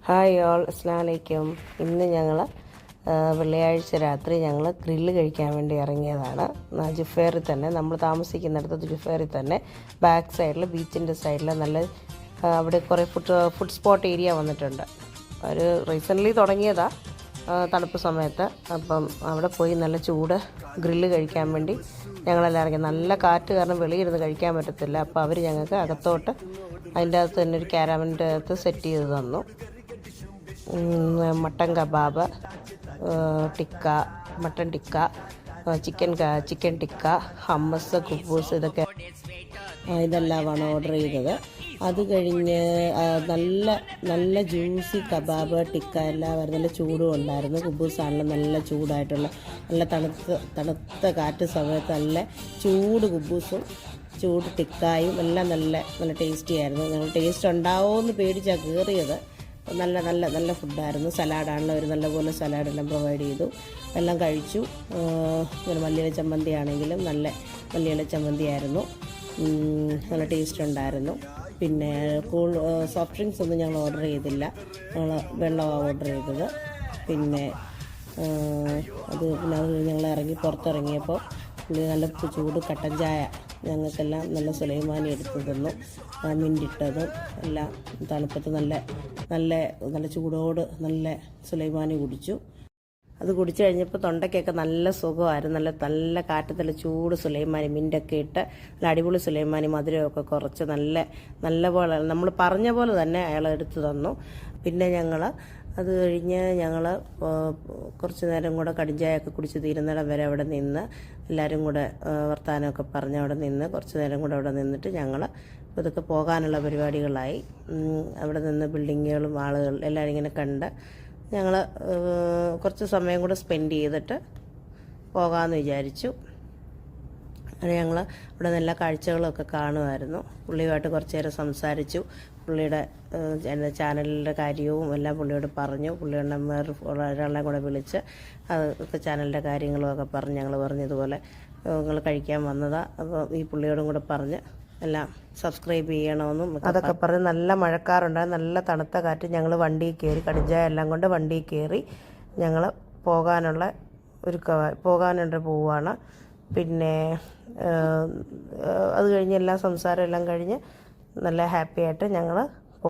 Hi all, അസ്സലാമു അലൈക്കും. ഇന്ന് ഞങ്ങൾ വെള്ളിയാഴ്ച രാത്രി ഞങ്ങൾ ഗ്രില്ല് കഴിക്കാൻ വേണ്ടി ഇറങ്ങിയതാണ്. ജുഫേറിൽ തന്നെ, നമ്മൾ താമസിക്കുന്നിടത്ത് ജുഫേറിൽ തന്നെ ബാക്ക് സൈഡിൽ ബീച്ചിൻ്റെ സൈഡിൽ നല്ല അവിടെ കുറേ ഫുഡ് സ്പോട്ട് ഏരിയ വന്നിട്ടുണ്ട്. ഒരു റീസെൻ്റ്ലി തുടങ്ങിയതാണ്, തണുപ്പ് സമയത്ത്. അപ്പം അവിടെ പോയി നല്ല ചൂട് ഗ്രില്ല് കഴിക്കാൻ വേണ്ടി ഞങ്ങളെല്ലാം ഇറങ്ങി. നല്ല കാറ്റ് കാരണം വെളിയിരുന്ന് കഴിക്കാൻ പറ്റത്തില്ല. അപ്പോൾ അവർ ഞങ്ങൾക്ക് അകത്തോട്ട് അതിൻ്റെ അകത്ത് തന്നെ ഒരു ക്യാരവൻ്റെ അകത്ത് സെറ്റ് ചെയ്ത് തന്നു. Mutton kebab, tikka, mutton tikka, chicken tikka, hummus, കുബൂസ്, ഇതെല്ലാമാണ് ഓർഡർ ചെയ്തത്. അത് കഴിഞ്ഞ് നല്ല ജ്യൂസി കബാബ്, ടിക്ക എല്ലാം നല്ല ചൂടും ഉണ്ടായിരുന്നു. കുബൂസാണെങ്കിലും നല്ല ചൂടായിട്ടുള്ള നല്ല തണുത്ത കാറ്റ് സമയത്ത് നല്ല ചൂട് കുബൂസും ചൂട് ടിക്കായും എല്ലാം നല്ല ടേസ്റ്റി ആയിരുന്നു. ഞങ്ങൾ ടേസ്റ്റ് ഉണ്ടാവുമെന്ന് പേടിച്ചാണ് കയറിയത്. നല്ല ഫുഡായിരുന്നു. സലാഡാണല്ലോ, ഒരു നല്ലപോലെ സലാഡെല്ലാം പ്രൊവൈഡ് ചെയ്തു. എല്ലാം കഴിച്ചു. ഇങ്ങനെ മല്ലിയില ചമ്മന്തി ആണെങ്കിലും നല്ല മല്ലിയില ചമ്മന്തി ആയിരുന്നു. നല്ല ടേസ്റ്റ് ഉണ്ടായിരുന്നു. പിന്നെ സോഫ്റ്റ് ഡ്രിങ്ക്സ് ഒന്നും ഞങ്ങൾ ഓർഡർ ചെയ്തില്ല. ഞങ്ങൾ വെള്ളമാണ് ഓർഡർ ചെയ്തത്. പിന്നെ അത് ഞങ്ങൾ പുറത്തിറങ്ങിയപ്പോൾ നല്ല ചൂട് കട്ടൻ ചായ ഞങ്ങൾക്കെല്ലാം നല്ല സുലൈമാനി എടുത്തു തന്നു. മിൻറ്റിട്ടതും എല്ലാം തണുപ്പത്ത് നല്ല ചൂടോട് നല്ല സുലൈമാനി കുടിച്ചു. അത് കുടിച്ചു കഴിഞ്ഞപ്പോൾ തൊണ്ടയ്ക്കൊക്കെ നല്ല സുഖമായിരുന്നു. നല്ല കാറ്റത്തുള്ള ചൂട് സുലൈമാനി, മിൻ്റൊക്കെ ഇട്ട് നല്ല അടിപൊളി സുലൈമാനി, മധുരമൊക്കെ കുറച്ച് നല്ല പോലെ നമ്മൾ പറഞ്ഞ പോലെ തന്നെ അയാൾ എടുത്തു തന്നു. പിന്നെ അത് കഴിഞ്ഞ് ഞങ്ങൾ കുറച്ച് നേരം കൂടെ കടിഞ്ചായൊക്കെ കുടിച്ച് തീരുന്നിടം വരെ അവിടെ നിന്ന് എല്ലാവരും കൂടെ വർത്തമാനമൊക്കെ പറഞ്ഞ് അവിടെ നിന്ന് കുറച്ച് നേരം കൂടെ അവിടെ നിന്നിട്ട് ഞങ്ങൾ ഇതൊക്കെ പോകാനുള്ള പരിപാടികളായി. അവിടെ നിന്ന് ബിൽഡിങ്ങുകളും ആളുകളും എല്ലാവരും ഇങ്ങനെ കണ്ട് ഞങ്ങൾ കുറച്ച് സമയം കൂടെ സ്പെൻഡ് ചെയ്തിട്ട് പോകാമെന്ന് വിചാരിച്ചു. അങ്ങനെ ഞങ്ങൾ ഇവിടെ നല്ല കാഴ്ചകളൊക്കെ കാണുമായിരുന്നു. പുള്ളിയുമായിട്ട് കുറച്ച് നേരം സംസാരിച്ചു. പുള്ളിയുടെ ചാനലിൻ്റെ കാര്യവും എല്ലാം പുള്ളിയോട് പറഞ്ഞു. പുള്ളിയുടെ ഒരാളെ കൂടെ വിളിച്ച് അതൊക്കെ ചാനലിൻ്റെ കാര്യങ്ങളും ഒക്കെ പറഞ്ഞ് ഞങ്ങൾ പറഞ്ഞതുപോലെ നിങ്ങൾ കഴിക്കാൻ വന്നതാണ്. അപ്പോൾ ഈ പുള്ളിയോടും കൂടെ പറഞ്ഞ് എല്ലാം സബ്സ്ക്രൈബ് ചെയ്യണമെന്നും അതൊക്കെ പറഞ്ഞ് നല്ല മഴക്കാറുണ്ടായി, നല്ല തണുത്ത കാറ്റ്. ഞങ്ങൾ വണ്ടിയിൽ കയറി, കടിഞ്ചായ എല്ലാം കൊണ്ട് വണ്ടിയിൽ കയറി ഞങ്ങൾ പോവാണ്. പിന്നെ അത് കഴിഞ്ഞ് എല്ലാ സംസാരം എല്ലാം കഴിഞ്ഞ് നല്ല ഹാപ്പി ആയിട്ട് ഞങ്ങൾ